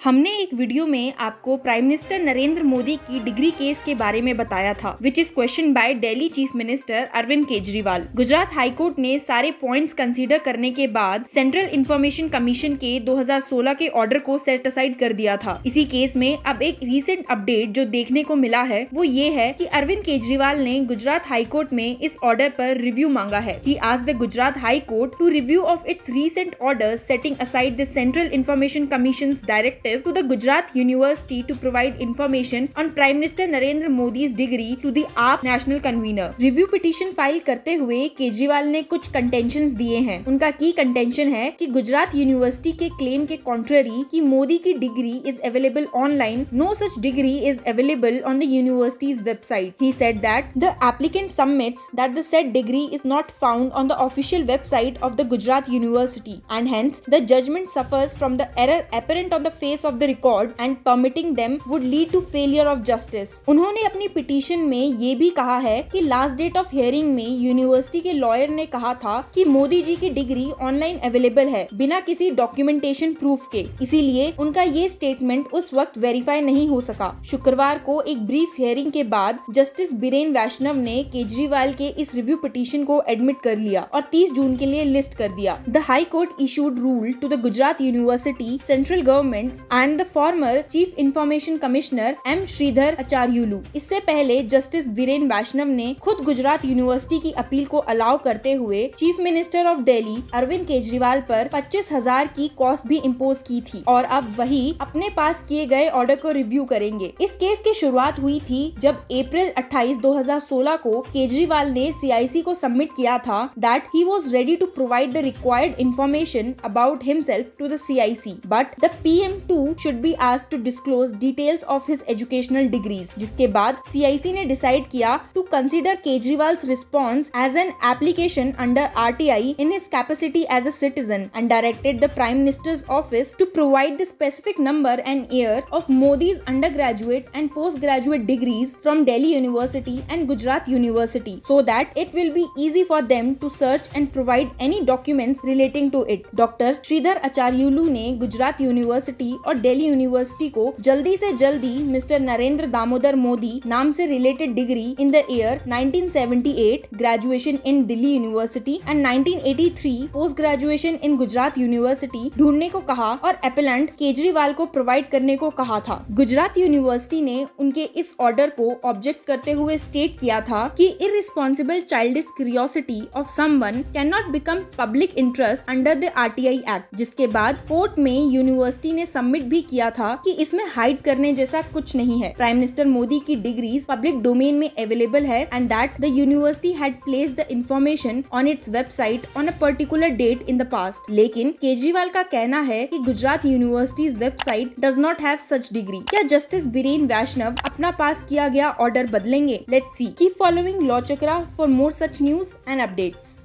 हमने एक वीडियो में आपको प्राइम मिनिस्टर नरेंद्र मोदी की डिग्री केस के बारे में बताया था, which is question by Delhi chief minister Arvind Kejriwal. Gujarat high court ने सारे पॉइंट्स कंसीडर करने के बाद सेंट्रल इंफॉर्मेशन कमीशन के 2016 के ऑर्डर को सेट असाइड कर दिया था। इसी केस में अब एक रीसेंट अपडेट जो देखने को मिला है वो ये है कि अरविंद केजरीवाल ने गुजरात हाई कोर्ट में इस ऑर्डर पर रिव्यू मांगा है। He asked the Gujarat High Court to review of its recent orders setting aside the Central Information Commission's directive to the Gujarat University to provide information on Prime Minister Narendra Modi's degree to the AAP National Convener। Review petition file करते हुए केजरीवाल ने कुछ contentions दिए हैं। उनका की contention है कि गुजरात यूनिवर्सिटी के क्लेम के कॉन्ट्ररी कि मोदी की degree is available online, no such degree is available on the university's website. He said that the applicant submits that the said degree is not found on the official website of the Gujarat University and hence the judgment suffers from the error apparent on the face of the record and permitting them would lead to failure of justice। उन्होंने अपनी petition में ये भी कहा है कि last date of hearing में university के लॉयर ने कहा था कि मोदी जी की डिग्री ऑनलाइन अवेलेबल है बिना किसी डॉक्यूमेंटेशन प्रूफ के, इसीलिए उनका ये स्टेटमेंट उस वक्त वेरीफाई नहीं हो सका। शुक्रवार को एक ब्रीफ हियरिंग के बाद जस्टिस बीरेन वैष्णव ने केजरीवाल के इस रिव्यू पिटीशन को एडमिट कर लिया और 30 जून के लिए लिस्ट कर दिया। The high court issued rule to the Gujarat university, central government and the former Chief Information Commissioner M. Sridhar Acharyulu. इससे पहले जस्टिस बीरेन वैष्णव ने खुद गुजरात यूनिवर्सिटी की अपील को अलाउ करते हुए chief minister of Delhi Arvind Kejriwal पर 25,000 की कॉस्ट भी इम्पोज की थी और अब वही अपने पास किए गए ऑर्डर को रिव्यू करेंगे। इस केस की शुरुआत हुई थी जब अप्रैल 28, 2016 को केजरीवाल ने CIC को सबमिट किया था that he was ready to provide the required information about himself to the CIC, but the PM2 should be asked to disclose details of his educational degrees। जिसके बाद CIC ने डिसाइड किया to consider Kejriwal's response as an application under RTI in his capacity as a citizen and directed the Prime Minister's office to provide the specific number and year of Modi's undergraduate and postgraduate degrees from Delhi University and Gujarat University so that it will be easy for them to search and provide any documents relating to it। Doctor Sridhar Acharyulu ने Gujarat university और Delhi university को जल्दी से जल्दी mister Narendra Damodar Modi नाम से related degree in the year 1978 graduation in Delhi university and 1983 post graduation in Gujarat university ढूंढने को कहा और एपेलेंट केजरीवाल को प्रोवाइड करने को कहा था। गुजरात यूनिवर्सिटी ने उनके इस ऑर्डर को ऑब्जेक्ट करते हुए स्टेट किया था कि irresponsible childish curiosity of someone can not become public interest under the RTI act. जिसके बाद कोर्ट में यूनिवर्सिटी ने सबमिट भी किया था कि इसमें हाइड करने जैसा कुछ नहीं है। प्राइम मिनिस्टर मोदी की डिग्रीज पब्लिक डोमेन में अवेलेबल है and that the university had placed the information on its website on a particular date in the past. लेकिन केजरीवाल का कहना है कि Gujarat university's website does not have such degree. क्या justice Biren Vaishnav अपना पास किया गया ऑर्डर बदलेंगे? Let's see. Keep following Law Chakra for more such news and updates.